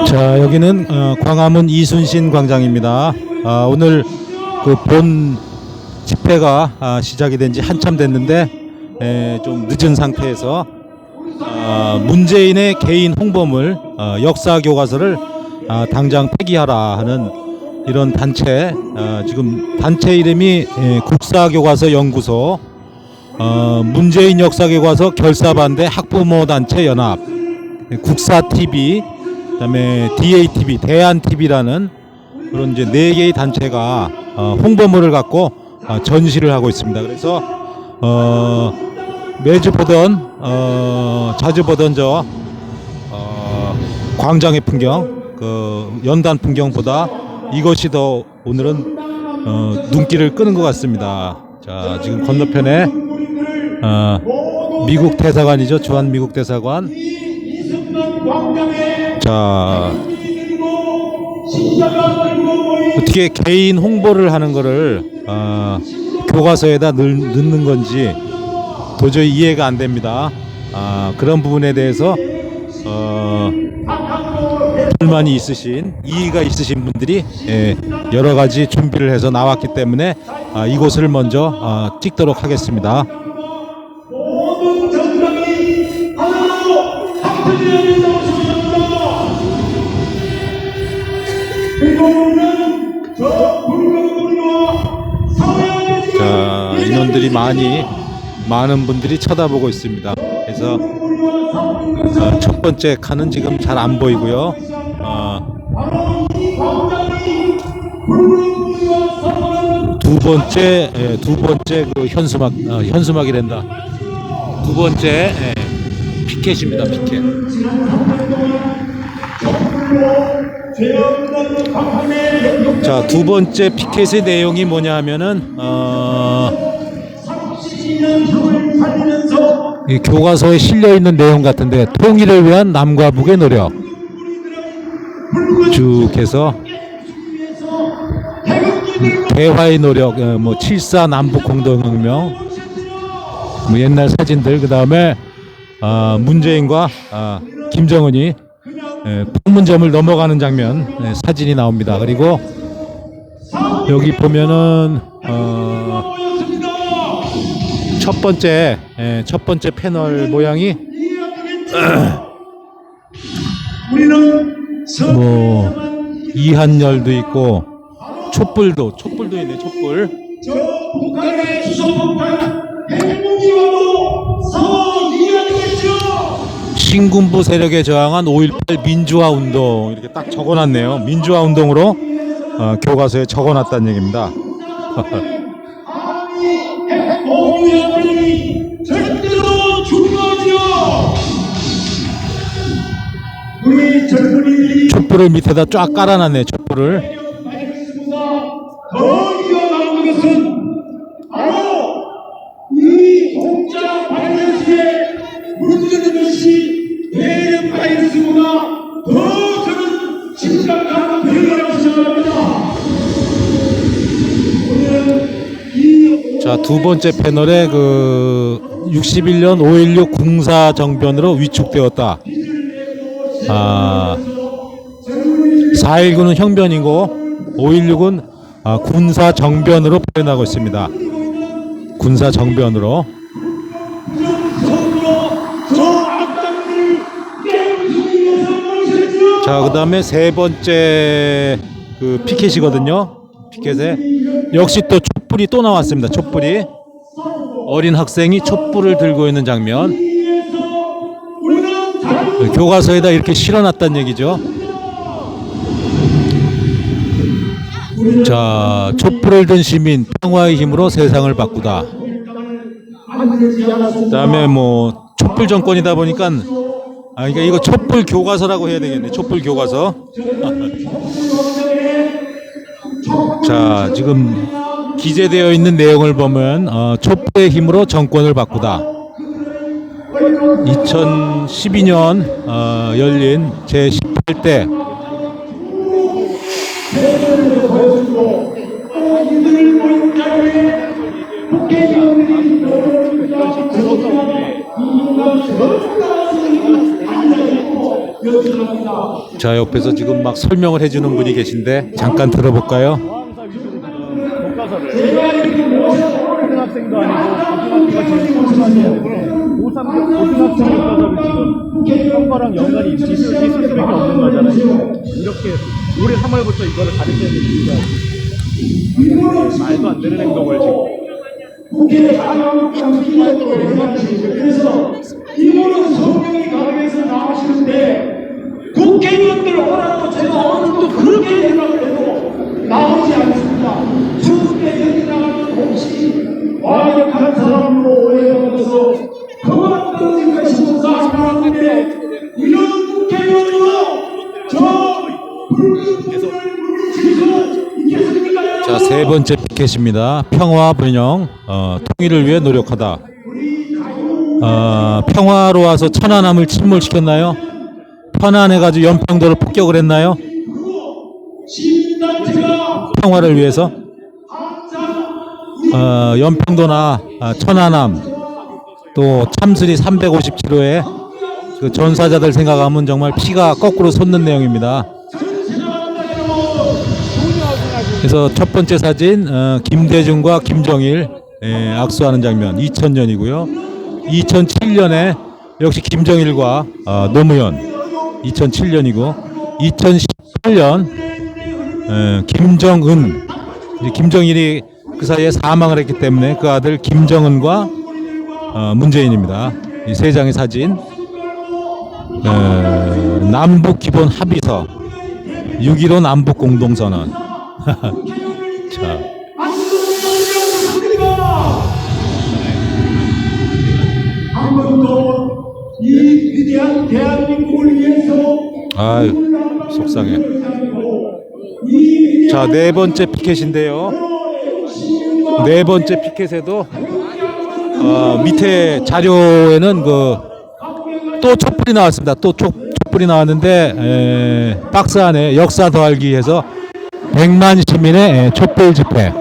자, 여기는 광화문 이순신 광장입니다. 오늘 그 본 집회가 시작이 된 지 한참 됐는데 좀 늦은 상태에서 문재인의 개인 홍보물 역사 교과서를 당장 폐기하라 하는 이런 단체, 지금 단체 이름이 국사교과서 연구소, 문재인 역사교과서 결사반대 학부모단체 연합, 국사TV, 그다음에 DATV, 대한TV라는 그런 이제 4개의 단체가 홍보물을 갖고 전시를 하고 있습니다. 그래서 매주 보던 자주 보던 저 광장의 풍경, 그 연단 풍경보다 이것이 더 오늘은 눈길을 끄는 것 같습니다. 자, 지금 건너편에 미국 대사관이죠. 주한 미국 대사관. 자, 어떻게 개인 홍보를 하는 거를 교과서에다 넣는 건지 도저히 이해가 안 됩니다. 그런 부분에 대해서 불만이 있으신, 이의가 있으신 분들이 여러 가지 준비를 해서 나왔기 때문에 이곳을 먼저 찍도록 하겠습니다. 모든 정당이 하나로 합쳐져야 된다고 생각합니다. 자, 인원들이 많은 분들이 쳐다보고 있습니다. 그래서 첫 번째 칸은 지금 잘 안 보이고요. 두 번째 그 현수막이란다. 두 번째 피켓입니다. 피켓. 자, 두 번째 피켓의 내용이 뭐냐 하면은 이 교과서에 실려 있는 내용 같은데, 통일을 위한 남과 북의 노력 쭉 해서 대화의 노력, 뭐 7.4 남북 공동혁명, 뭐 옛날 사진들, 그 다음에 문재인과 김정은이 판문점을 넘어가는 장면 사진이 나옵니다. 그리고 여기 보면은 첫 번째 패널 모양이 뭐 이한열도 있고 촛불도 있네. 촛불. 북한의 수소폭탄 핵무기와도 싸워 이겨내겠죠. 신군부 세력에 저항한 5.18 민주화 운동, 이렇게 딱 적어놨네요. 민주화 운동으로 교과서에 적어놨다는 얘기입니다. 절대로 중요하지요. 우리 젊은이들이 촛불을 밑에다 쫙 깔아놨네. 촛불을. 더 이어나가는 것은 바로 이 공짜 바이러스에 문제되는 것이 대형 바이러스보다 더 저는 심각한 병이라고 생각합니다. 자, 두 번째 패널에 그 61년 5.16 군사정변으로 위축되었다. 4.19는 형변이고 5.16은 군사정변으로 표현하고 있습니다. 군사정변으로. 자, 그 다음에 세 번째 그 피켓이거든요. 피켓에 역시 또 촛불이 또 나왔습니다. 촛불이, 어린 학생이 촛불을 들고 있는 장면. 교과서에다 이렇게 실어놨다는 얘기죠. 자, 촛불을 든 시민, 평화의 힘으로 세상을 바꾸다. 그 다음에 뭐 촛불 정권이다 보니까 그러니까 이거 촛불 교과서라고 해야 되겠네. 촛불 교과서. 자, 지금 기재되어 있는 내용을 보면 촛불의 힘으로 정권을 바꾸다. 2012년 열린 제18대 자, 옆에서 지금 막 설명을 해주는 분이 계신데 잠깐 들어볼까요? 저항사 위주로 교과서를 고등학생도 아니고 고등학교가 제일 소중하지 그럼 고등학생 교과서를 지금 선거랑 연관이 있을 수밖에 없는 거잖아요. 이렇게 올해 3월부터 이거를 가르쳐야 되는 이유가 말도 안 되는 행동을 지금. 그래서 이거는 성명이 가면서 나오시는데 국회의원들 오라고 제가 오늘 또 그렇게 생각을 해도 나오지 않습니다. 주국회 여기 나가는 혹시 완벽한 사람으로 오해받아서 그만 떨어진 것이 무사하는데 이런 국회의원으로 저 불금을 지키고 있겠습니까? 자, 세 번째 피켓입니다. 평화 분영, 통일을 위해 노력하다. 평화로 와서 천안함을 침몰시켰나요? 편안해가지고 연평도를 폭격을 했나요? 평화를 위해서 연평도나 천안함 또 참수리 357호에 그 전사자들 생각하면 정말 피가 거꾸로 솟는 내용입니다. 그래서 첫 번째 사진 김대중과 김정일 악수하는 장면 2000년이고요. 2007년에 역시 김정일과 노무현 2007년이고 2018년 김정은 김정일이 그 사이에 사망을 했기 때문에 그 아들 김정은과 문재인입니다. 이 세 장의 사진 남북 기본 합의서 6.15 남북 공동선언 자. 아무도 이 위대한 대한민국을 위해서 아유 속상해. 자, 네 번째 피켓인데요. 네 번째 피켓에도 밑에 자료에는 또 촛불이 나왔습니다. 또 촛불이 나왔는데 박스 안에 역사 더 알기 해서 100만 시민의 촛불 집회,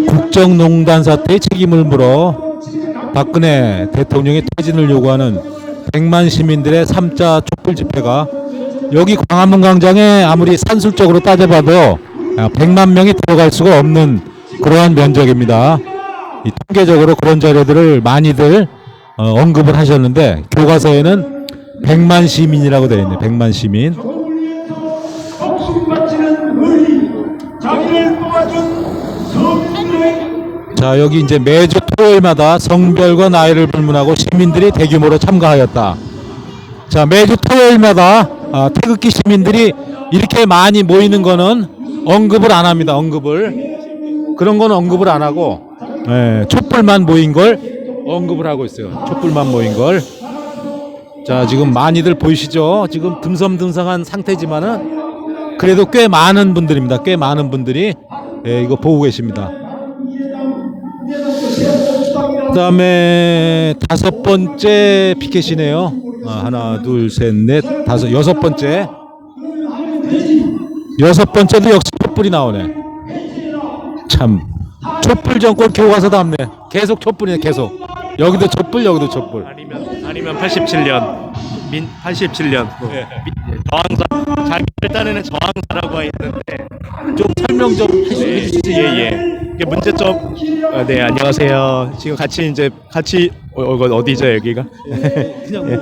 국정농단 사태의 책임을 물어 박근혜 대통령의 퇴진을 요구하는 100만 시민들의 3자 촛불 집회가 여기 광화문 광장에 아무리 산술적으로 따져봐도 100만 명이 들어갈 수가 없는 그러한 면적입니다. 이 통계적으로 그런 자료들을 많이들 언급을 하셨는데 교과서에는 100만 시민이라고 되어 있네요. 100만 시민. 자, 여기 이제 매주 토요일마다 성별과 나이를 불문하고 시민들이 대규모로 참가하였다. 자, 매주 토요일마다 태극기 시민들이 이렇게 많이 모이는 거는 언급을 안 합니다. 그런 건 언급을 안 하고 촛불만 모인 걸 언급을 하고 있어요. 촛불만 모인 걸. 자, 지금 많이들 보이시죠? 지금 듬성듬성한 상태지만은 그래도 꽤 많은 분들입니다. 꽤 많은 분들이 이거 보고 계십니다. 그 다음에 다섯 번째 피켓이네요. 하나, 둘, 셋, 넷, 다섯, 여섯 번째. 여섯 번째도 역시 촛불이 나오네. 참, 촛불 정권 교과서도 없네. 계속 촛불이네, 계속. 여기도 촛불, 여기도 촛불. 아니면 87년 87년 저항사 자기를 따르는 저항사라고 했는데 좀 설명 좀 해주시죠. 예. 이게 문제점. 네, 안녕하세요. 지금 같이 어디죠 여기가? 예,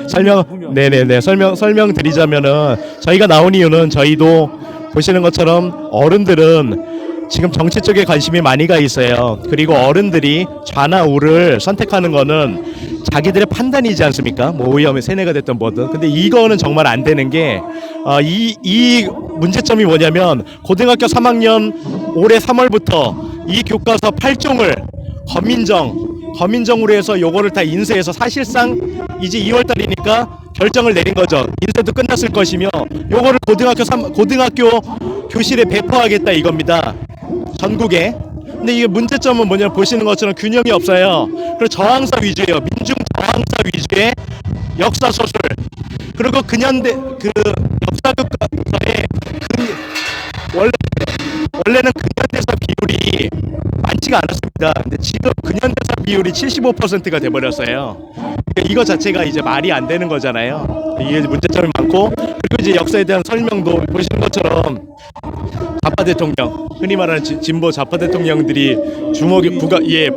설명드리자면은 저희가 나온 이유는 저희도 보시는 것처럼 어른들은 지금 정치 쪽에 관심이 많이 가 있어요. 그리고 어른들이 좌나 우를 선택하는 거는 자기들의 판단이지 않습니까? 뭐 오히려 세뇌가 됐던 뭐든. 근데 이거는 정말 안 되는 게 이 문제점이 뭐냐면 고등학교 3학년 올해 3월부터 이 교과서 8종을 거민정으로 해서 요거를 다 인쇄해서 사실상 이제 2월 달이니까 결정을 내린 거죠. 인쇄도 끝났을 것이며 요거를 고등학교 교실에 배포하겠다 이겁니다. 전국에. 근데 이게 문제점은 뭐냐면 보시는 것처럼 균형이 없어요. 그리고 저항사 위주예요. 민중 저항사 위주의 역사 소설. 그리고 근현대 그 역사 교과서에 원래는 근현대사 비율이 많지 많지가 않았습니다. 근데 지금 근현대사 비율이 75%가 돼버렸어요. 그러니까 이거 자체가 이제 말이 안 되는 거잖아요. 이게 문제점이 많고, 그리고 이제 역사에 대한 설명도 보시는 것처럼 좌파 대통령, 흔히 말하는 진보 좌파 대통령들이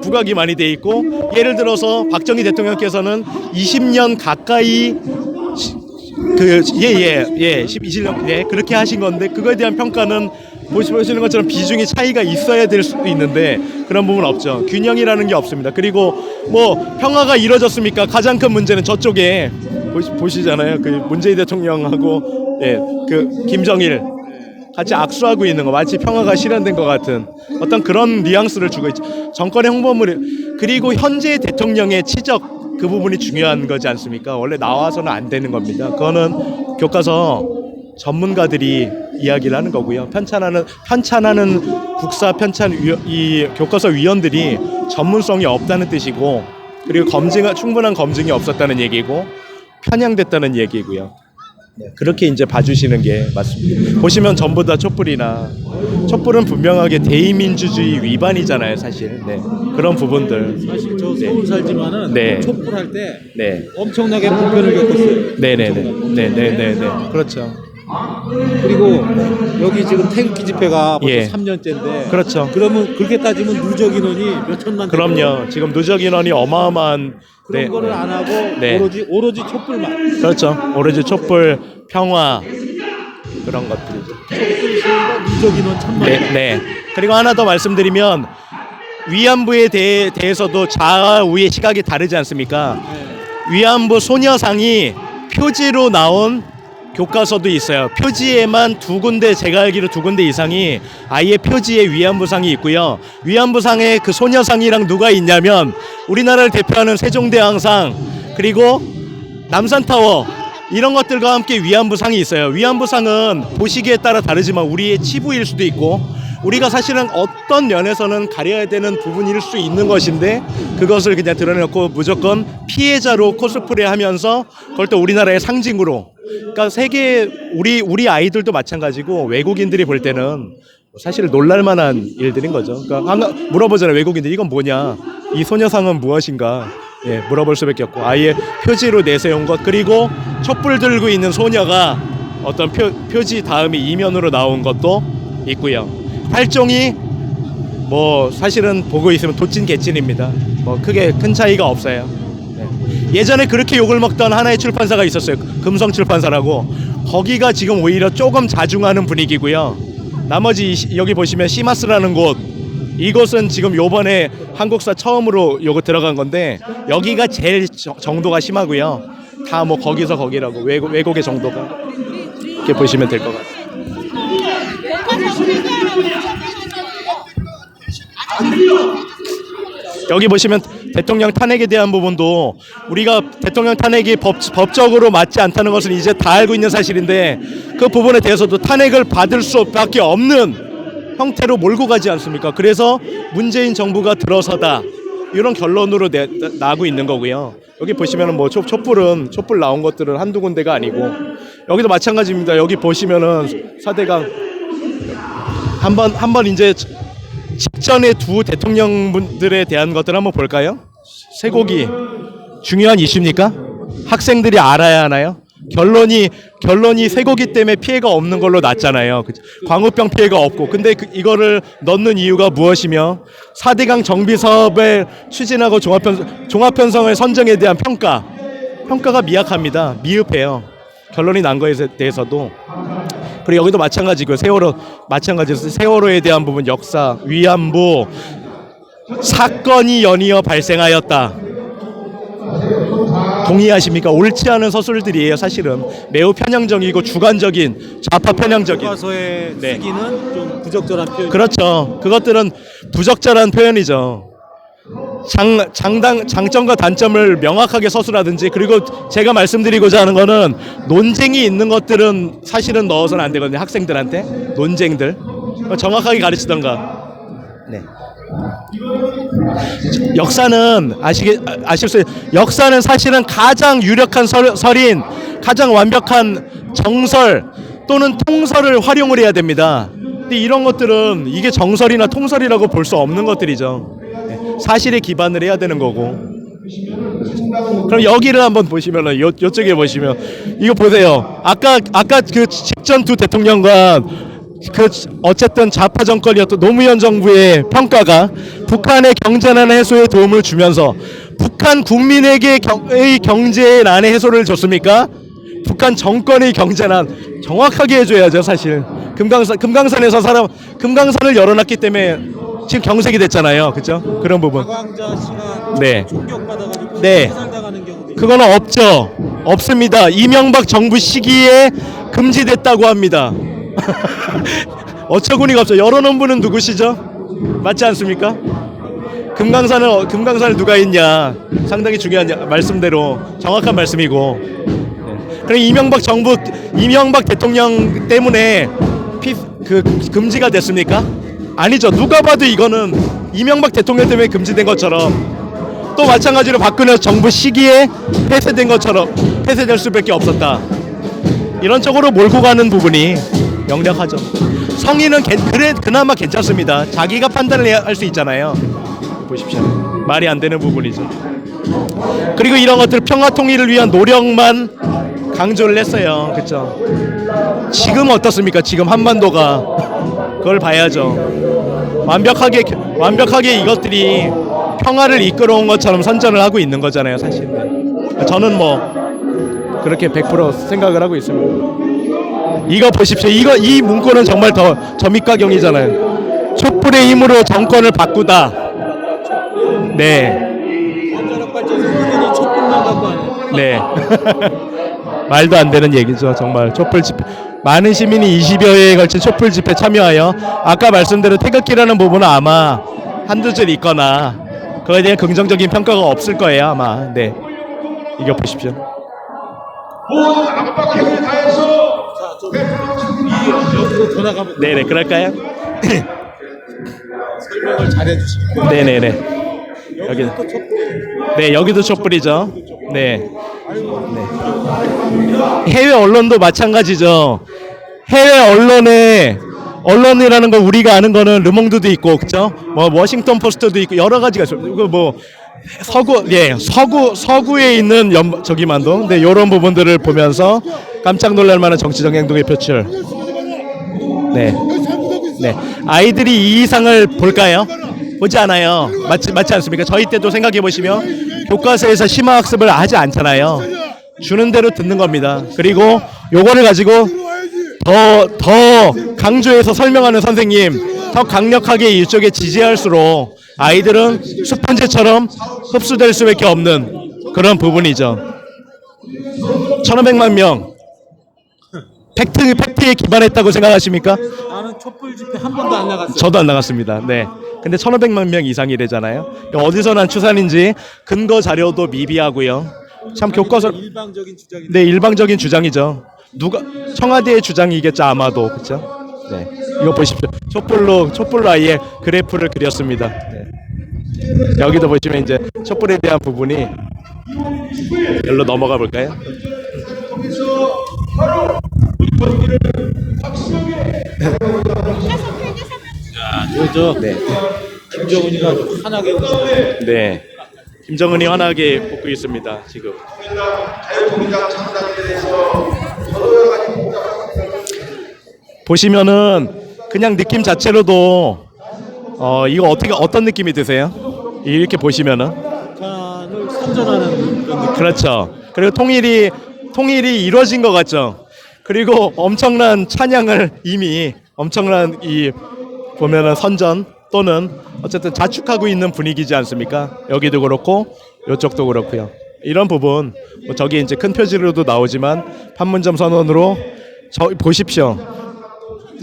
부각이 많이 돼 있고, 예를 들어서 박정희 대통령께서는 20년 가까이 20년 그렇게 하신 건데, 그거에 대한 평가는 보시는 것처럼 비중이 차이가 있어야 될 수도 있는데 그런 부분 없죠. 균형이라는 게 없습니다. 그리고 뭐 평화가 이루어졌습니까? 가장 큰 문제는 저쪽에 보시잖아요. 그 문재인 대통령하고 그 김정일 같이 악수하고 있는 거, 마치 평화가 실현된 것 같은 어떤 그런 뉘앙스를 주고 있죠. 정권의 홍보물, 그리고 현재 대통령의 치적, 그 부분이 중요한 거지 않습니까? 원래 나와서는 안 되는 겁니다. 그거는 교과서 전문가들이 이야기를 하는 거고요. 편찬하는 국사 편찬 이 교과서 위원들이 전문성이 없다는 뜻이고, 그리고 충분한 검증이 없었다는 얘기고, 편향됐다는 얘기고요. 그렇게 이제 봐주시는 게 맞습니다. 보시면 전부 다 촛불은 분명하게 대의민주주의 위반이잖아요, 사실. 네. 그런 부분들. 사실 저 서울 살지만은 네. 촛불할 때 네. 엄청나게 불편을 겪었어요. 네네네. 그렇죠. 그리고 여기 지금 태극기 집회가 벌써 예. 3년째인데, 그렇죠. 그러면 그렇게 따지면 누적 인원이 몇 천만. 그럼요. 지금 누적 인원이 어마어마한. 그런 거를 안 하고 네. 오로지 촛불만. 그렇죠. 오로지 촛불, 평화 그런 것들이죠. 누적 인원 천만. 네. 그리고 하나 더 말씀드리면, 위안부에 대해서도 좌우의 시각이 다르지 않습니까? 위안부 소녀상이 표지로 나온 교과서도 있어요. 표지에만 제가 알기로 2군데 이상이 아예 표지에 위안부상이 있고요. 위안부상에 그 소녀상이랑 누가 있냐면 우리나라를 대표하는 세종대왕상, 그리고 남산타워, 이런 것들과 함께 위안부상이 있어요. 위안부상은 보시기에 따라 다르지만 우리의 치부일 수도 있고, 우리가 사실은 어떤 면에서는 가려야 되는 부분일 수 있는 것인데, 그것을 그냥 드러내놓고 무조건 피해자로 코스프레 하면서 그걸 또 우리나라의 상징으로, 그러니까 우리 아이들도 마찬가지고 외국인들이 볼 때는 사실 놀랄만한 일들인 거죠. 그러니까 항상 물어보잖아요, 외국인들. 이건 뭐냐, 이 소녀상은 무엇인가, 물어볼 수밖에 없고, 아예 표지로 내세운 것, 그리고 촛불 들고 있는 소녀가 어떤 표지 다음이 이면으로 나온 것도 있고요. 활종이 뭐 사실은 보고 있으면 도찐 개찐입니다. 뭐 크게 큰 차이가 없어요. 예전에 그렇게 욕을 먹던 하나의 출판사가 있었어요. 금성출판사라고. 거기가 지금 오히려 조금 자중하는 분위기고요. 나머지 여기 보시면 시마스라는 곳, 이곳은 지금 요번에 한국사 처음으로 요거 들어간 건데, 여기가 제일 정도가 심하고요. 다 뭐 거기라고 왜곡의 정도가, 이렇게 보시면 될 것 같아요. 여기 보시면 대통령 탄핵에 대한 부분도, 우리가 대통령 탄핵이 법적으로 맞지 않다는 것은 이제 다 알고 있는 사실인데, 그 부분에 대해서도 탄핵을 받을 수밖에 없는 형태로 몰고 가지 않습니까? 그래서 문재인 정부가 들어서다, 이런 결론으로 나고 있는 거고요. 여기 보시면은 뭐 촛불 나온 것들은 한두 군데가 아니고, 여기도 마찬가지입니다. 여기 보시면은 4대강 한번 이제 직전에 두 대통령분들에 대한 것들 한번 볼까요? 쇠고기 중요한 이슈입니까? 학생들이 알아야 하나요? 결론이 쇠고기 때문에 피해가 없는 걸로 났잖아요. 광우병 피해가 없고. 근데 이거를 넣는 이유가 무엇이며, 4대강 정비 사업을 추진하고 종합편성의 선정에 대한 평가가 미약합니다. 미흡해요. 결론이 난 거에 대해서도. 그리고 여기도 마찬가지고요. 세월호에 대한 부분, 역사, 위안부 사건이 연이어 발생하였다. 동의하십니까? 옳지 않은 서술들이에요. 사실은 매우 편향적이고 주관적인, 좌파 편향적인. 교과서에 쓰기는 좀 부적절한 표현. 그렇죠. 그것들은 부적절한 표현이죠. 장점과 단점을 명확하게 서술하든지, 그리고 제가 말씀드리고자 하는 거는, 논쟁이 있는 것들은 사실은 넣어서는 안 되거든요. 학생들한테 논쟁들 정확하게 가르치던가. 네. 역사는 역사는 사실은 가장 유력한 설인, 가장 완벽한 정설 또는 통설을 활용을 해야 됩니다. 근데 이런 것들은 이게 정설이나 통설이라고 볼 수 없는 것들이죠. 네, 사실에 기반을 해야 되는 거고. 그럼 여기를 한번 보시면은 요쪽에 보시면 이거 보세요. 아까 그 직전 두 대통령과 그 어쨌든 좌파 정권이었던 노무현 정부의 평가가 북한의 경제난 해소에 도움을 주면서 북한 국민에게 경제난의 해소를 줬습니까? 북한 정권의 경제난 정확하게 해줘야죠. 사실 금강산에서 금강산을 열어놨기 때문에 지금 경색이 됐잖아요. 그렇죠? 그런 부분. 박광자 씨가 네. 총격받아가지고 네. 살당하는 경우도 그거는 없죠. 없습니다. 이명박 정부 시기에 금지됐다고 합니다. 어처구니가 없죠. 열어놓은 분은 누구시죠? 맞지 않습니까? 금강산을 누가 했냐? 상당히 중요한 말씀대로 정확한 말씀이고. 네. 그럼 이명박 대통령 때문에 금지가 됐습니까? 아니죠. 누가 봐도 이거는 이명박 대통령 때문에 금지된 것처럼. 또 마찬가지로 박근혜 정부 시기에 폐쇄된 것처럼 폐쇄될 수밖에 없었다. 이런 쪽으로 몰고 가는 부분이 명확하죠. 성인은 그나마 괜찮습니다. 자기가 판단을 할 수 있잖아요. 보십시오. 말이 안 되는 부분이죠. 그리고 이런 것들 평화 통일을 위한 노력만 강조를 했어요. 그렇죠? 지금 어떻습니까? 지금 한반도가 그걸 봐야죠. 완벽하게 이것들이 평화를 이끌어온 것처럼 선전을 하고 있는 거잖아요, 사실. 저는 뭐 그렇게 100% 생각을 하고 있습니다. 이거 보십시오. 이 문구는 정말 더 점입가경이잖아요. 촛불의 힘으로 정권을 바꾸다. 네. 원자력 발전소 그들이 촛불만 갖고 하는. 네. 말도 안 되는 얘기죠. 정말 촛불 집회. 많은 시민이 20여 회에 걸친 촛불 집회 참여하여 아까 말씀대로 태극기라는 부분은 아마 한두 줄 있거나 그거에 대한 긍정적인 평가가 없을 거예요 아마. 네. 이거 보십시오. 모든 압박행위 다해서 여기로 전화가 면 네네 그럴까요? 설명을 잘해주시고. 네네네. 여기 또 촛불. 네 여기도 촛불이죠. 네. 네. 해외 언론도 마찬가지죠. 해외 언론이라는 거 우리가 아는 거는 르몽드도 있고 그죠? 뭐 워싱턴 포스트도 있고 여러 가지가 있어요. 이거 뭐 서구에 있는 저기만도 네 이런 부분들을 보면서 깜짝 놀랄 만한 정치적 행동의 표출. 네. 네. 아이들이 이 이상을 볼까요? 보지 않아요. 맞지 않습니까? 저희 때도 생각해 보시면 교과서에서 심화학습을 하지 않잖아요. 주는 대로 듣는 겁니다. 그리고 요거를 가지고 더 강조해서 설명하는 선생님, 더 강력하게 이쪽에 지지할수록 아이들은 스펀지처럼 흡수될 수밖에 없는 그런 부분이죠. 1,500만 명 팩트에 기반했다고 생각하십니까? 나는 촛불 집회 한 번도 안 나갔어요. 저도 안 나갔습니다. 네. 근데 1,500만 명 이상이래잖아요. 어디서 난 추산인지 근거 자료도 미비하고요. 참 교과서 일방적인 주장이. 네, 일방적인 주장이죠. 누가 청와대의 주장이겠죠 아마도. 그렇죠? 네. 이거 보십시오. 촛불로 아예 그래프를 그렸습니다. 네. 여기도 보시면 이제 촛불에 대한 부분이 여기로 넘어가 볼까요? 네. 김정은이가 환하게 웃고. 네. 김정은이 환하게 웃고 있습니다. 지금. 보시면은 그냥 느낌 자체로도 이거 어떤 느낌이 드세요? 이렇게 보시면은 북한을 선전하는 그런 느낌. 그렇죠. 그리고 통일이 이루어진 것 같죠. 그리고 엄청난 찬양을 이미 엄청난 이 보면은 선전 또는 어쨌든 자축하고 있는 분위기지 않습니까? 여기도 그렇고 이쪽도 그렇고요. 이런 부분 뭐 저기 이제 큰 표지로도 나오지만 판문점 선언으로 보십시오.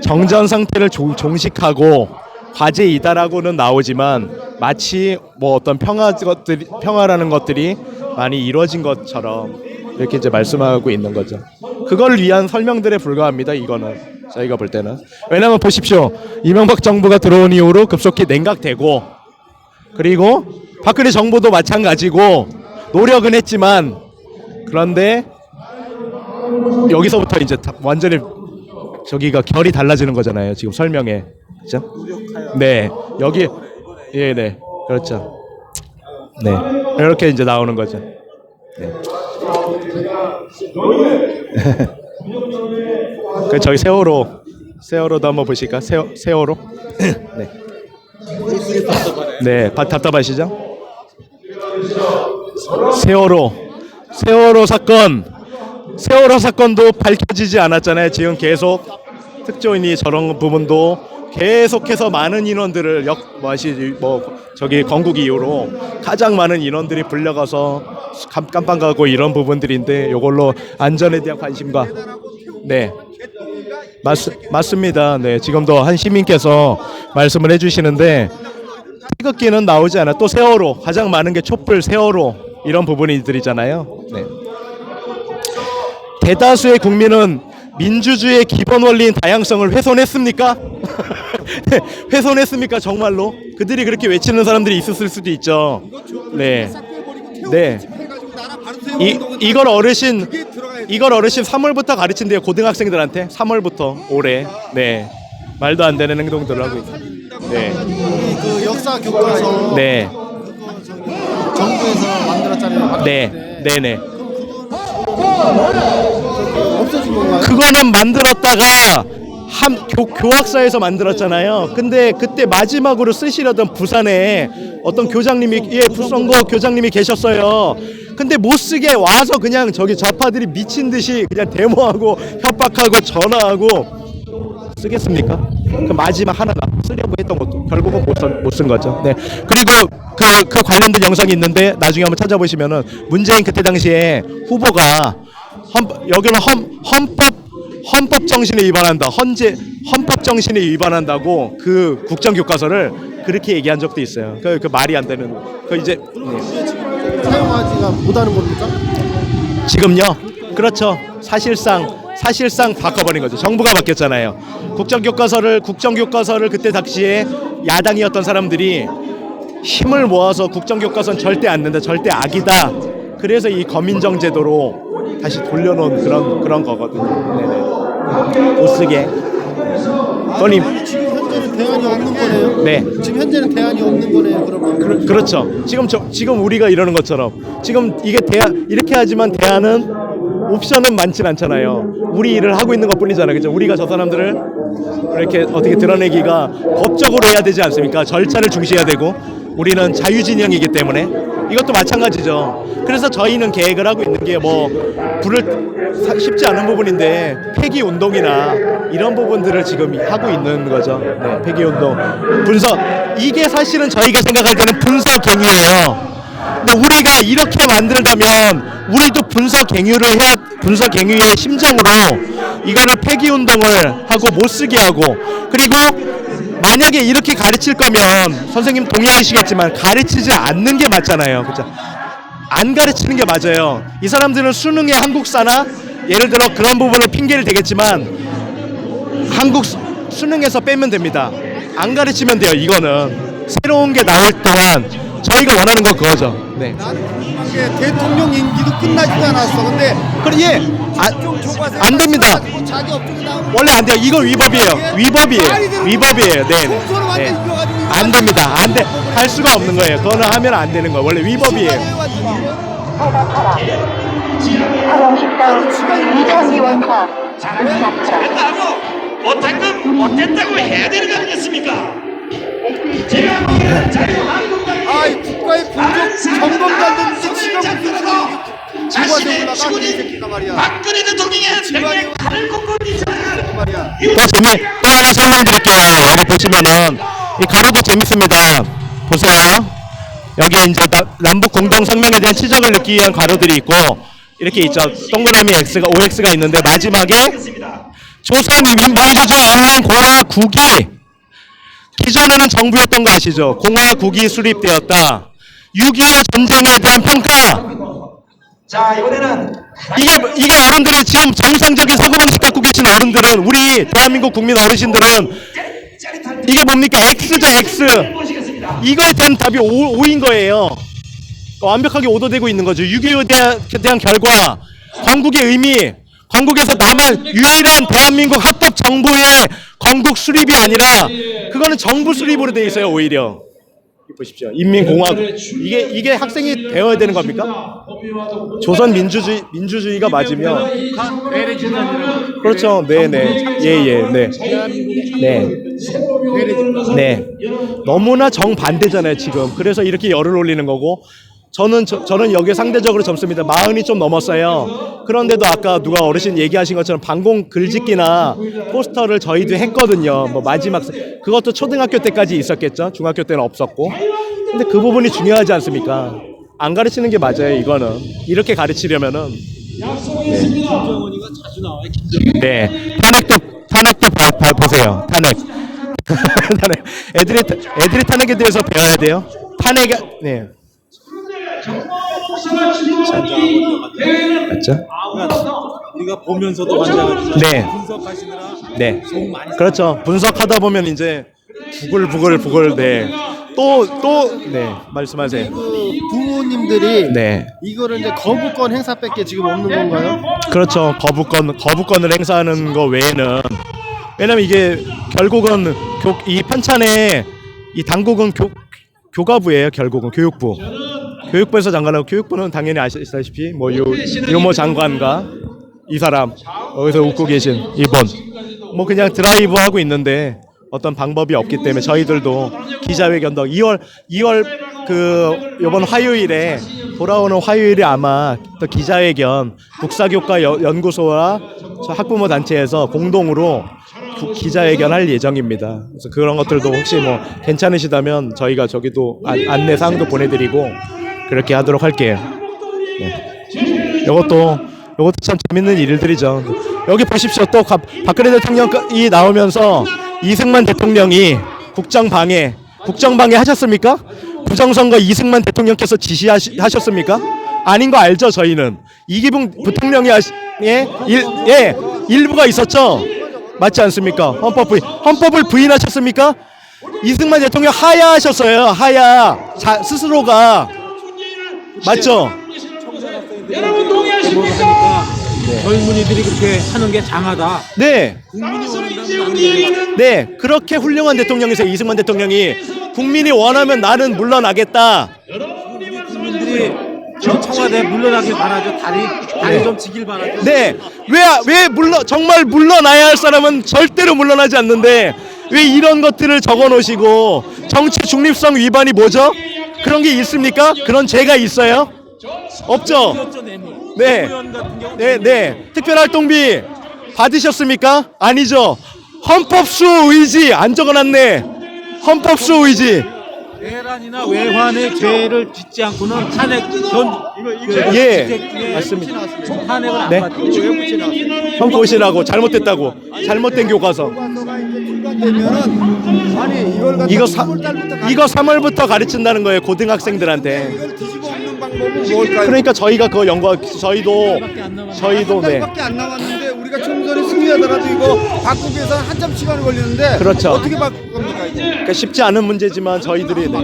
정전 상태를 종식하고 과제이다라고는 나오지만 마치 뭐 어떤 평화라는 것들이 많이 이루어진 것처럼 이렇게 이제 말씀하고 있는 거죠. 그걸 위한 설명들에 불과합니다. 이거는 저희가 볼 때는. 왜냐하면 보십시오. 이명박 정부가 들어온 이후로 급속히 냉각되고 그리고 박근혜 정부도 마찬가지고 노력은 했지만 그런데 여기서부터 이제 완전히 저기가 결이 달라지는 거잖아요. 지금 설명에. 그죠? 네. 여기 예, 네. 그렇죠. 네. 이렇게 이제 나오는 거죠. 네. 그 저희 세월호도 한번 보실까? 세월호? 네. 네, 답답하시죠? 세월호 사건도 밝혀지지 않았잖아요. 지금 계속 특조인이 저런 부분도 계속해서 많은 인원들을 저기 건국 이후로 가장 많은 인원들이 불려가서 깜빵 가고 이런 부분들인데 요걸로 안전에 대한 관심과 네. 맞습니다. 네, 지금도 한 시민께서 말씀을 해주시는데 태극기는 나오지 않아. 또 세월호 가장 많은 게 촛불 세월호 이런 부분들이잖아요. 네. 대다수의 국민은 민주주의의 기본 원리인 다양성을 훼손했습니까? 훼손했습니까? 정말로 그들이 그렇게 외치는 사람들이 있었을 수도 있죠. 네. 네. 이걸 어르신 3월부터 가르친대요. 고등학생들한테 3월부터 올해. 네. 말도 안 되는 행동들을 하고 있어요. 네. 우리 그 역사 교과서 네. 정부에서 만들었잖아요. 네. 네네. 없어진 건가요? 그거는 만들었다가 교학사에서 만들었잖아요. 근데 그때 마지막으로 쓰시려던 부산에 어떤 교장님이 선거 교장님이 계셨어요. 근데 못 쓰게 와서 그냥 저기 좌파들이 미친 듯이 그냥 데모하고 협박하고 전화하고 쓰겠습니까? 그 마지막 하나가 쓰려고 했던 것도 결국은 못 쓴 거죠. 네. 그리고 그 관련된 영상이 있는데 나중에 한번 찾아보시면은 문재인 그때 당시에 후보가 여기는 헌법 정신에 위반한다. 헌법 정신에 위반한다고 그 국정교과서를 그렇게 얘기한 적도 있어요. 그 말이 안 되는. 그 이제 사용하지가 못하는 겁니까? 지금요. 그렇죠. 사실상 바꿔버린 거죠. 정부가 바뀌었잖아요. 국정교과서를 그때 당시에 야당이었던 사람들이 힘을 모아서 국정교과서는 절대 안 된다. 절대 악이다. 그래서 이 검인정 제도로 다시 돌려놓은 그런 거거든요. 네네. 못 쓰게. 그러니 지금 현재는 대안이 없는 거네요. 네. 지금 현재는 대안이 없는 거네요. 그러면 그렇죠. 지금 우리가 이러는 것처럼 지금 이게 이렇게 하지만 대안은 옵션은 많진 않잖아요. 우리 일을 하고 있는 것뿐이잖아요. 그죠? 우리가 저 사람들을 이렇게 어떻게 드러내기가 법적으로 해야 되지 않습니까? 절차를 중시해야 되고 우리는 자유진영이기 때문에 이것도 마찬가지죠. 그래서 저희는 계획을 하고 있는 게 쉽지 않은 부분인데 폐기 운동이나 이런 부분들을 지금 하고 있는 거죠. 네, 폐기 운동, 분석. 이게 사실은 저희가 생각할 때는 분석행위예요. 근데 우리가 이렇게 만들다면 우리도 분석행위의 심정으로 이거를 폐기 운동을 하고 못 쓰게 하고 그리고 만약에 이렇게 가르칠 거면 선생님 동의하시겠지만 가르치지 않는 게 맞잖아요. 그죠? 안 가르치는 게 맞아요. 이 사람들은 수능의 한국사나 예를 들어 그런 부분을 핑계를 대겠지만 수능에서 빼면 됩니다. 안 가르치면 돼요. 이거는 새로운 게 나올 동안 저희가 원하는 건 그거죠. 네. 나는 궁금한 게 대통령 임기도 끝나지도 않았어. 근데 그래 안 됩니다. 자기 업종이 나오는 원래 안 돼요. 이거 위법이에요. 위법이에요. 네. 네. 안 됩니다. 안 돼. 할 수가 없는 거예요. 그거는 하면 안 되는 거예요. 원래 위법이에요. 사랑식당 이장기 원사 못했다고 해야 되는 거 아니겠습니까? 제가 아이 국가의 공적 점검자들 지금 자신의 올라가 이 주군인 새끼가 말이야. 박근혜 대통령의 백내 칼을 꽂고 있잖아. 말이야. 또 하나 설명드릴게요. 여기 보시면은 이 가로도 재밌습니다. 보세요. 여기 이제 남북 공동 성명에 대한 지적을 느끼기 위한 가로들이 있고 이렇게 있죠. 동그라미 X가 OX가 있는데 마지막에 조선민주주의인민공화국이 기존에는 정부였던 거 아시죠? 공화국이 수립되었다. 6.25 전쟁에 대한 평가. 자, 이번에는 이게 어른들이 지금 정상적인 사고방식 갖고 계신 어른들은 우리 대한민국 국민 어르신들은 이게 뭡니까? X죠, X. 이거에 대한 답이 O인 거예요. 완벽하게 오도되고 있는 거죠. 6.25에 대한 결과, 건국의 의미, 건국에서 남한 유일한 대한민국 합법 정부의 건국 수립이 아니라 그거는 정부 수립으로 돼 있어요. 오히려 보십시오. 인민공화국 이게 학생이 배워야 되는 겁니까? 조선 민주주의가 맞으면 그렇죠. 네네 예예 네 너무나 정반대잖아요 지금. 그래서 이렇게 열을 올리는 거고 저는 여기에 상대적으로 젊습니다. 40이 좀 넘었어요. 그런데도 아까 누가 어르신 얘기하신 것처럼 방공 글짓기나 포스터를 저희도 했거든요. 뭐 마지막 그것도 초등학교 때까지 있었겠죠. 중학교 때는 없었고. 근데 그 부분이 중요하지 않습니까? 안 가르치는 게 맞아요. 이거는 이렇게 가르치려면은 김정은이가 자주 나와요. 네 탄핵도 보세요. 탄핵 애들이 탄핵에 대해서 배워야 돼요. 탄핵 네. 맞죠? 우리가 보면서도 환장하지만 네. 분석하시느라 네. 속 많이 그렇죠. 분석하다 보면 이제 부글부글 네. 네. 말씀하세요. 그 부모님들이 네. 이거를 이제 거부권 행사밖에 지금 없는 건가요? 그렇죠. 거부권을 행사하는 거 외에는 왜냐면 이게 결국은 이 편찬에 이 당국은 교과부예요. 결국은 교육부에서 장관하고 교육부는 당연히 아시다시피 뭐 유모 장관과 이 사람 여기서 웃고 계신 이분 뭐 그냥 드라이브 하고 있는데 어떤 방법이 없기 때문에 저희들도 기자회견도 2월 그 이번 화요일에 돌아오는 화요일에 아마 또 기자회견 국사교과 연구소와 저 학부모 단체에서 공동으로 기자회견 할 예정입니다. 그래서 그런 것들도 혹시 뭐 괜찮으시다면 저희가 저기도 안내 사항도 보내드리고 그렇게 하도록 할게요. 네. 이것도 참 재밌는 일들이죠. 여기 보십시오. 또 박근혜 대통령이 나오면서 이승만 대통령이 국정방해 하셨습니까? 부정선거 이승만 대통령께서 지시하셨습니까? 아닌 거 알죠? 저희는 이기붕 부통령이 일부가 있었죠. 맞지 않습니까? 헌법을 부인하셨습니까? 이승만 대통령 하야하셨어요. 스스로가 맞죠? 여러분 동의하십니까? 젊은이들이 그렇게 하는 게 장하다. 네. 국민이 원한다면 네, 그렇게 훌륭한 대통령이세요. 이승만 대통령이 국민이 원하면 나는 물러나겠다. 국민들이 저 청와대 물러나길 바라죠. 다리 좀 지길 바라죠. 네, 정말 물러나야 할 사람은 절대로 물러나지 않는데 왜 이런 것들을 적어놓으시고 정치 중립성 위반이 뭐죠? 그런 게 있습니까? 그런 죄가 있어요? 없죠. 네, 특별활동비 받으셨습니까? 아니죠. 헌법수호 의지 안 적어놨네. 헌법수호 의지. 내란이나 외환의 죄를 짓지 않고는 탄핵 맞습니다. 탄핵을 안 네. 받죠. 형 보시라고 잘못됐다고 잘못된 교과서. 되면은 아니 이걸 갖다 이거 3월부터 가르친다는 거예요 고등학생들한테. 이걸 뒤집어 엎는 방법은 뭘까요? 그러니까 저희가 그거 저희도 네. 밖에 안 남았는데 우리가 총선에 승리하더라도 이거 바꾸기 위해서 한참 시간이 걸리는데 그렇죠. 어떻게 바꿀 겁니까 이거? 그러니까 쉽지 않은 문제지만 저희들이 네.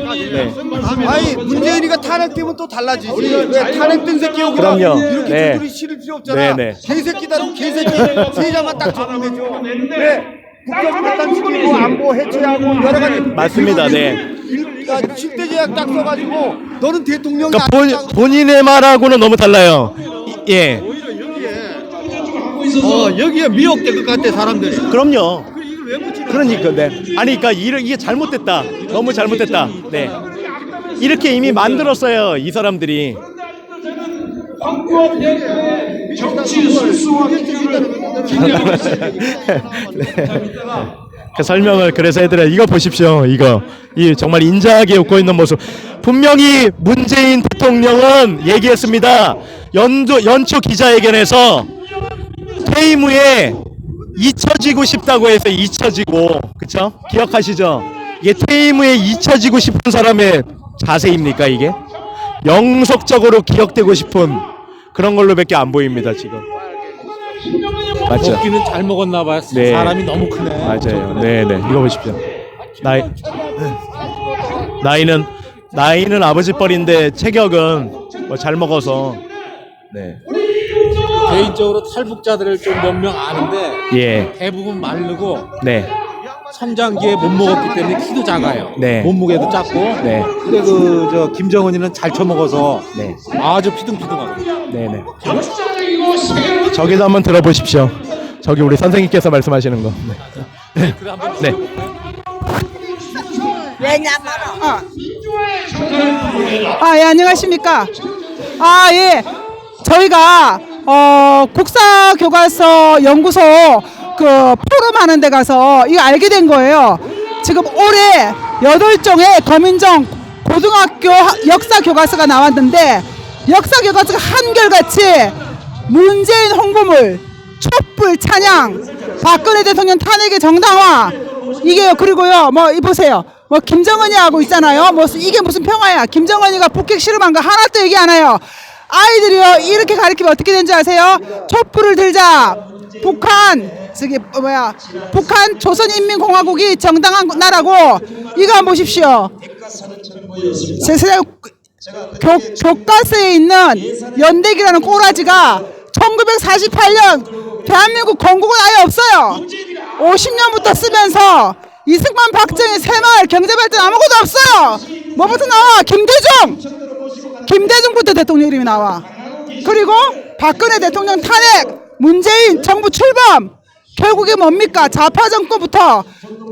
아니 문재인이가 탄핵되면 또 달라지지. 왜 탄핵된 새끼 오고 그럼요. 이렇게 네. 둘이 실을 필요 없잖아. 네. 개새끼다로 개새끼 세 자만 딱 적으면 되죠. 왜? 국정 파탄시키고 안보 해체하고 여러 가지 맞습니다. 네. 10대 제약 딱 써가지고 너는 대통령이 그러니까 본인의 말하고는 너무 달라요. 예. 여기에 미혹될 것 같아 사람들이. 그럼요. 이걸 왜 붙이는 그러니까 네. 아니 그러니까 이게 잘못됐다. 너무 잘못됐다. 네. 이렇게 이미 만들었어요. 이 사람들이. 정치 수수와 그 설명을 그래서 해드려요. 이거 보십시오. 이 정말 인자하게 웃고 있는 모습. 분명히 문재인 대통령은 얘기했습니다. 연초 기자회견에서 퇴임 후에 잊혀지고 싶다고 해서 잊혀지고, 그쵸? 기억하시죠? 이게 퇴임 후에 잊혀지고 싶은 사람의 자세입니까 이게? 영속적으로 기억되고 싶은 그런 걸로밖에 안 보입니다 지금. 맞죠? 먹기는 잘 먹었나 봐요. 네. 사람이 너무 크네. 맞아요. 네네. 이거 보십시오. 나이는 아버지 뻘인데 체격은 뭐 잘 먹어서. 네. 개인적으로 탈북자들을 좀 몇 명 아는데 예. 대부분 마르고 네. 성장기에 못 먹었기 때문에 키도 작아요. 네. 몸무게도 작고. 네. 근데 저 김정은이는 잘 처먹어서 네. 아주 피둥피둥하거든요. 네네. 저기도 한번 들어보십시오. 저기 우리 선생님께서 말씀하시는 거. 네. 네. 예, 안녕하십니까. 예. 저희가, 국사교과서 연구소 그 포럼 하는 데 가서 이거 알게 된 거예요. 지금 올해 8종의 검인정 고등학교 역사 교과서가 나왔는데, 역사 교과서가 한결같이 문재인 홍보물, 촛불 찬양, 박근혜 대통령 탄핵의 정당화, 이게요. 그리고요, 뭐, 보세요. 뭐, 김정은이 하고 있잖아요. 뭐, 이게 무슨 평화야. 김정은이가 북핵 실험한 거 하나도 얘기 안 해요. 아이들이요, 이렇게 가르치면 어떻게 되는지 아세요? 촛불을 들자. 북한 조선인민공화국이 정당한 나라고. 이거 한번 보십시오. 제 세상 교과서에 있는 연대기라는 꼬라지가 1948년 대한민국 건국은 아예 없어요. 50년부터 쓰면서 이승만, 박정희, 새마을, 경제발전 아무것도 없어요. 뭐부터 나와? 김대중부터 대통령 이름이 나와. 그리고 박근혜 대통령 탄핵, 문재인 정부 출범. 결국에 뭡니까? 좌파 정권부터.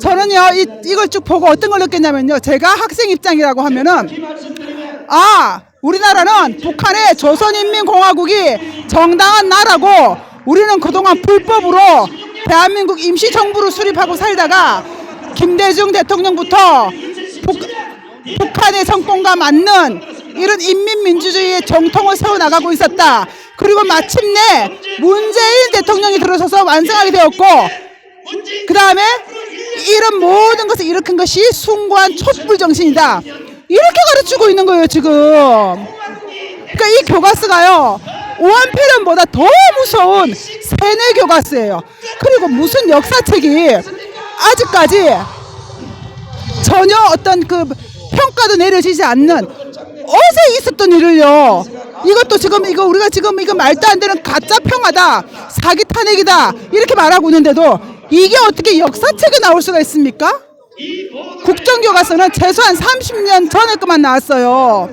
저는요, 이걸 쭉 보고 어떤 걸 느꼈냐면요, 제가 학생 입장이라고 하면은, 우리나라는 북한의 조선인민공화국이 정당한 나라고, 우리는 그동안 불법으로 대한민국 임시정부를 수립하고 살다가 김대중 대통령부터 북한의 정권과 맞는 이런 인민민주주의의 정통을 세워나가고 있었다. 그리고 마침내 문재인 대통령이 들어서서 완성하게 되었고, 그 다음에 이런 모든 것을 일으킨 것이 숭고한 촛불 정신이다. 이렇게 가르치고 있는 거예요, 지금. 그러니까 이 교과서가요, 오한필연보다 더 무서운 세뇌 교과서예요. 그리고 무슨 역사책이 아직까지 전혀 어떤 그 평가도 내려지지 않는, 어제 있었던 일을요, 이것도 지금 우리가 지금 말도 안 되는 가짜 평화다, 사기 탄핵이다 이렇게 말하고 있는데도 이게 어떻게 역사책에 나올 수가 있습니까? 국정교과서는 최소한 30년 전에 것만 나왔어요.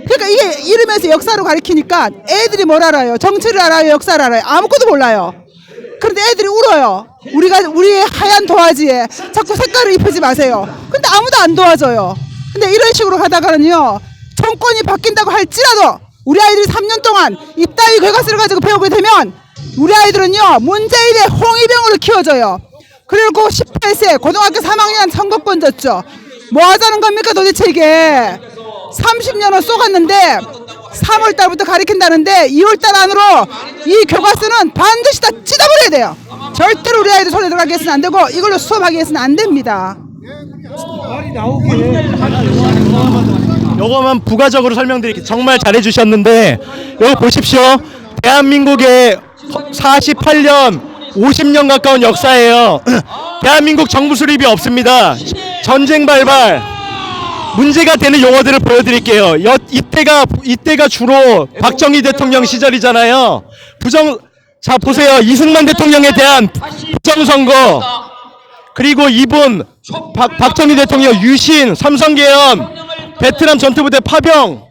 그러니까 이게 이름에서 역사로 가리키니까 애들이 뭘 알아요? 정치를 알아요? 역사를 알아요? 아무것도 몰라요. 그런데 애들이 울어요. 우리의 하얀 도화지에 자꾸 색깔을 입히지 마세요. 근데 아무도 안 도와줘요. 근데 이런 식으로 가다가는요, 정권이 바뀐다고 할지라도 우리 아이들이 3년 동안 이따위 교과서를 가지고 배우게 되면 우리 아이들은요, 문재인의 홍위병으로 키워져요. 그리고 18세 고등학교 3학년 선거권 줬죠. 뭐 하자는 겁니까 도대체 이게. 30년을 쏘갔는데 3월 달부터 가르친다는데 2월 달 안으로 이 교과서는 반드시 다 찢어버려야 돼요. 절대로 우리 아이들 손에 들어가게 해서는 안 되고 이걸로 수업하게 해서는 안 됩니다. 요거만 부가적으로 설명드릴게요. 정말 잘해주셨는데 여기 보십시오. 대한민국의 48년 50년 가까운 역사예요. 대한민국 정부 수립이 없습니다. 전쟁 발발. 문제가 되는 용어들을 보여드릴게요. 이때가 주로 박정희 대통령 시절이잖아요. 자 보세요. 이승만 대통령에 대한 부정선거, 그리고 이분 박정희 대통령 유신, 삼성개헌, 베트남 전투부대 파병,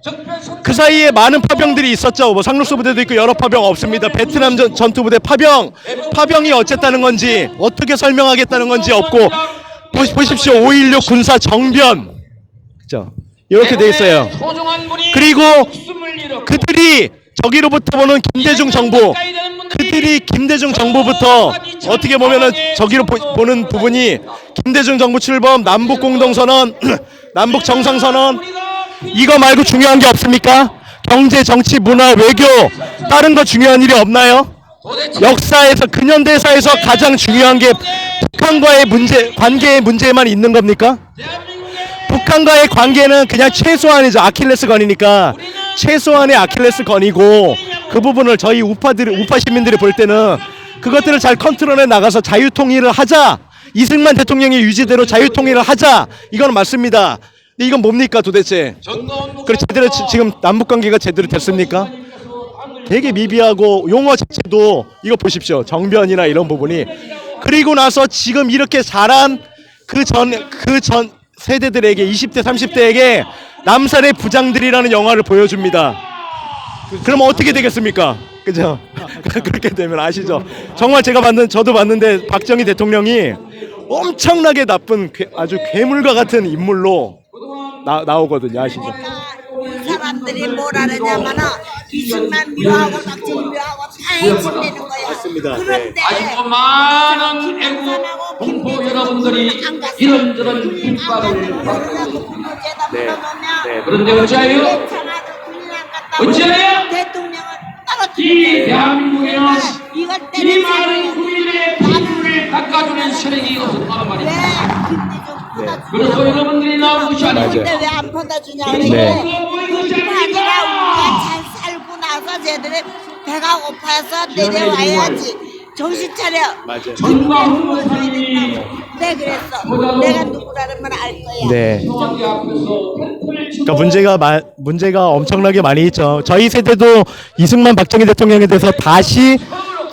그 사이에 많은 파병들이 있었죠. 뭐 상륙소부대도 있고 여러 파병 없습니다. 베트남 전투부대 파병이 어쨌다는 건지 어떻게 설명하겠다는 건지 없고, 보십시오. 5.16 군사 정변, 그죠? 이렇게 돼 있어요. 그리고 그들이 저기로부터 보는 김대중 정부, 그들이 김대중 정부부터 어떻게 보면은 저기로 보는 부분이 김대중 정부 출범, 남북 공동선언, 남북 정상선언, 이거 말고 중요한 게 없습니까? 경제, 정치, 문화, 외교, 다른 거 중요한 일이 없나요? 역사에서, 근현대사에서 가장 중요한 게 북한과의 관계의 문제만 있는 겁니까? 북한과의 관계는 그냥 최소한이죠. 아킬레스건이니까 최소한의 아킬레스건이고, 그 부분을 저희 우파 시민들이 볼 때는 그것들을 잘 컨트롤해 나가서 자유통일을 하자, 이승만 대통령의 유지대로 자유통일을 하자, 이건 맞습니다. 근데 이건 뭡니까 도대체? 그래 제대로 지금 남북관계가 제대로 됐습니까? 되게 미비하고 용어 자체도 이거 보십시오. 정변이나 이런 부분이. 그리고 나서 지금 이렇게 자란 그 전 세대들에게 20대 30대에게 남산의 부장들이라는 영화를 보여줍니다. 그러면 어떻게 되겠습니까? 그죠? 그렇게 되면 아시죠? 정말 저도 봤는데 박정희 대통령이 엄청나게 나쁜 아주 괴물과 같은 인물로 나오거든요. 아시죠? 이 사람들이 뭐라 그러냐면은 이승만 묘하고 박정희 묘하고 다 해친다는 거예요. 맞습니다. 그런데 아직도 많은 애국 공포 여러분들이 이런저런 핍박을 받고 있습니다. 그런데 어찌하여 대통령을 이 대한민국에는 이걸 이 많은 국민의 분노를 닦아주는 세력이 없었단 말입니다. 그래서 여러분들이 나오셔야죠. 근데 왜 안 받아주냐 그래. 네. 그뿐 아니라 우리가 잘 살고 나서 쟤들이 배가 고파서 내려와야지. 정신 차려. 맞아요. 전과 후보님이 네 그랬어. 내가 누구라는 말 알 거야. 네. 저기 앞에서 그러니까 문제가 엄청나게 많이 있죠. 저희 세대도 이승만 박정희 대통령에 대해서 다시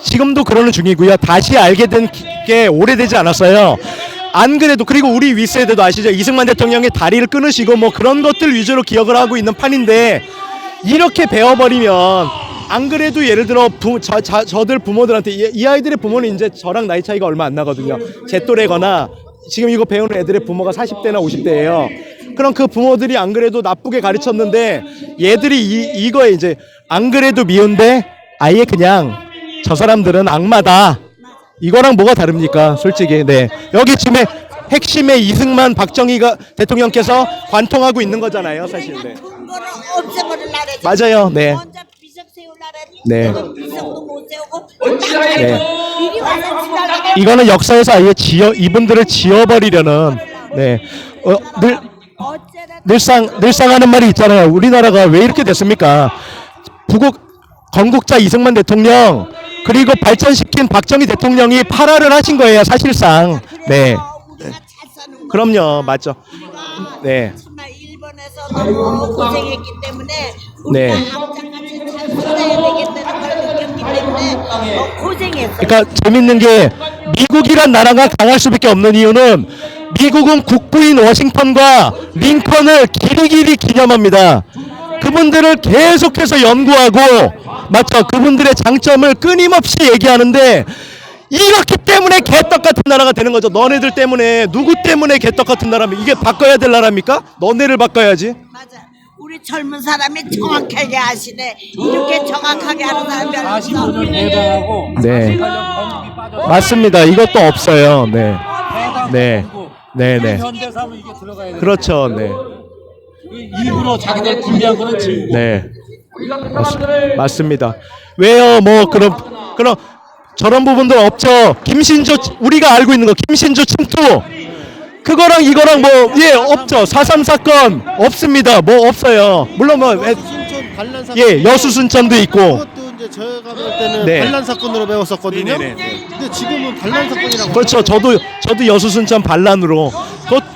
지금도 그러는 중이고요. 다시 알게 된 게 오래되지 않았어요. 안 그래도 그리고 우리 윗세대도 아시죠? 이승만 대통령의 다리를 끊으시고 뭐 그런 것들 위주로 기억을 하고 있는 판인데 이렇게 배워버리면 안 그래도 예를 들어 저들 부모들한테 이 아이들의 부모는 이제 저랑 나이 차이가 얼마 안 나거든요. 제 또래거나 지금 이거 배우는 애들의 부모가 40대나 50대예요. 그럼 그 부모들이 안 그래도 나쁘게 가르쳤는데 얘들이 이거에 이제 안 그래도 미운데 아예 그냥 저 사람들은 악마다. 이거랑 뭐가 다릅니까? 솔직히. 네. 여기 지금 핵심의 이승만 박정희가 대통령께서 관통하고 있는 거잖아요, 사실. 네. 근거를 없애버릴라 그랬지. 맞아요. 네. 먼저 비석 세울라 그랬지. 네. 비석도 못 세우고 네. 미리 와서 지달라고. 이거는 역사에서 아예 이분들을 지워버리려는 네. 늘상 하는 말이 있잖아요. 우리나라가 왜 이렇게 됐습니까? 건국자 이승만 대통령 그리고 발전시킨 박정희 대통령이 팔화를 하신 거예요, 사실상. 네. 우리가 잘 사는 거. 그럼요, 맞죠. 네. 정말 일본에서 너무 고생했기 때문에 네. 우리가 암장같이 잘 살아야 되겠다는 걸 느꼈기 때문에 고생했어요. 그러니까 재밌는 게 미국이란 나라가 강할 수밖에 없는 이유는 미국은 국부인 워싱턴과 링컨을 길이길이 기념합니다. 그분들을 계속해서 연구하고 맞죠? 그분들의 장점을 끊임없이 얘기하는데 이렇기 때문에 개떡 같은 나라가 되는 거죠. 너네들 때문에 누구 때문에 개떡 같은 나라면 이게 바꿔야 될 나라입니까? 너네를 바꿔야지. 맞아. 우리 젊은 사람이 정확하게 아시네. 이렇게 정확하게 하는 사람이 없어. 네. 맞습니다. 이것도 없어요. 네. 네. 네, 네. 현대사면 이게 들어가야 돼. 그렇죠. 네. 일부러 자기들 준비한 거는 지금 네. 맞습니다. 왜요? 뭐 그런 저런 부분들 없죠. 김신조 우리가 알고 있는 거 김신조 침투 그거랑 이거랑 뭐 예 없죠. 4.3 사건 없습니다. 뭐 없어요. 물론 뭐 순천 반란 사건 예 여수순천도 있고 그것도 이제 저희가 볼 때는 네. 반란 사건으로 배웠었거든요. 네네네. 근데 지금은 반란 사건이라고. 그렇죠. 저도 여수순천 반란으로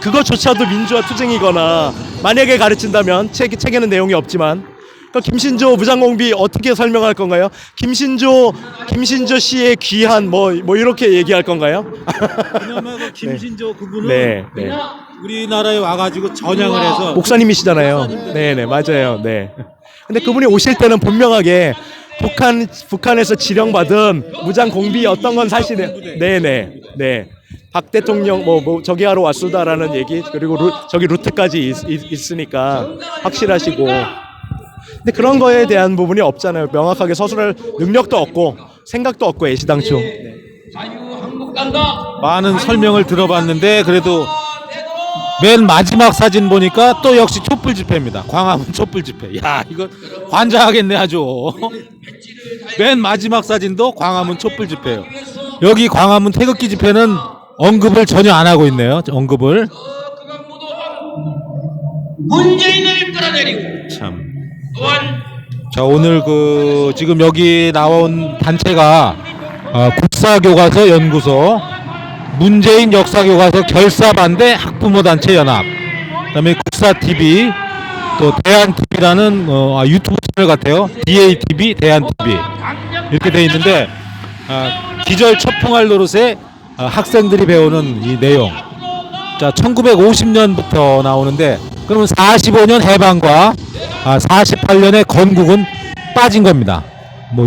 그거조차도 민주화 투쟁이거나 만약에 가르친다면 책에는 내용이 없지만 그러니까 김신조 무장공비 어떻게 설명할 건가요? 김신조 씨의 귀한 뭐 이렇게 얘기할 건가요? 왜냐면 그 김신조 그분은 네, 네. 우리나라에 와가지고 전향을 해서 목사님이시잖아요. 네, 네, 맞아요. 네. 근데 그분이 오실 때는 분명하게 북한에서 지령받은 무장 공비 어떤 건 사실은 네, 네, 네. 박 대통령 뭐 저기 하러 왔수다라는 얘기 그리고 저기 루트까지 있으니까 확실하시고. 근데 그런 거에 대한 부분이 없잖아요. 명확하게 서술할 능력도 없고 생각도 없고 애시당초. 많은 설명을 들어봤는데 그래도 맨 마지막 사진 보니까 또 역시 촛불 집회입니다. 광화문 촛불 집회. 야 이거 환장하겠네 아주. 맨 마지막 사진도 광화문 촛불 집회예요. 여기 광화문 태극기 집회는 언급을 전혀 안 하고 있네요. 언급을. 문재인을 끌어내리고 참. 또한 자 오늘 그 지금 여기 나온 단체가 국사교과서 연구소, 문재인 역사교과서 결사반대 학부모단체 연합, 그다음에 국사TV, 또 대한TV라는 유튜브 채널 같아요. DATV, 대한TV 이렇게 돼 있는데 기절 첩풍할 노릇에 학생들이 배우는 이 내용. 자, 1950년부터 나오는데 그러면 45년 해방과 48년의 건국은 빠진 겁니다. 뭐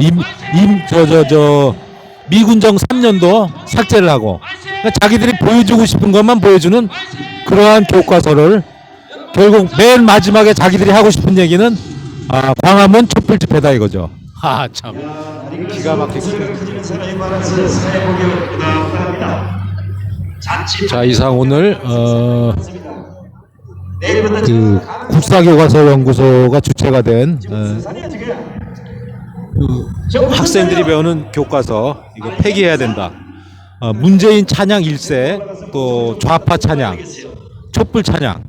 미군정 3년도 삭제를 하고 그러니까 자기들이 보여주고 싶은 것만 보여주는 그러한 교과서를 결국 맨 마지막에 자기들이 하고 싶은 얘기는 광화문 촛불 집회다 이거죠. 참 기가 막히게. 자, 이상 오늘 그 국사교과서 연구소가 주체가 된 학생들이 배우는 교과서 이거 폐기해야 된다. 문재인 찬양 1세, 또 좌파 찬양, 촛불 찬양,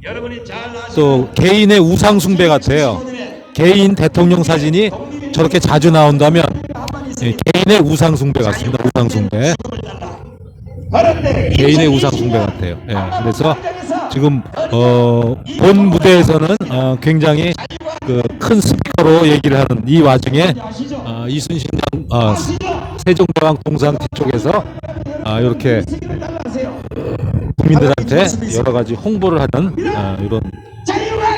또 개인의 우상 숭배 같아요. 개인 대통령 사진이 저렇게 자주 나온다면 개인의 우상 숭배 같습니다. 우상 숭배. 개인의 우상 숭배 같아요. 그래서 지금 본 무대에서는 굉장히 그 큰 스피커로 얘기를 하는 이 와중에 이순신 세종대왕 동상 뒤쪽에서 이렇게 국민들한테 여러 가지 홍보를 하는 이런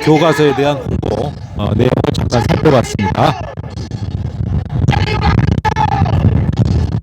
교과서에 대한 홍보 내용을 잠깐 살펴봤습니다.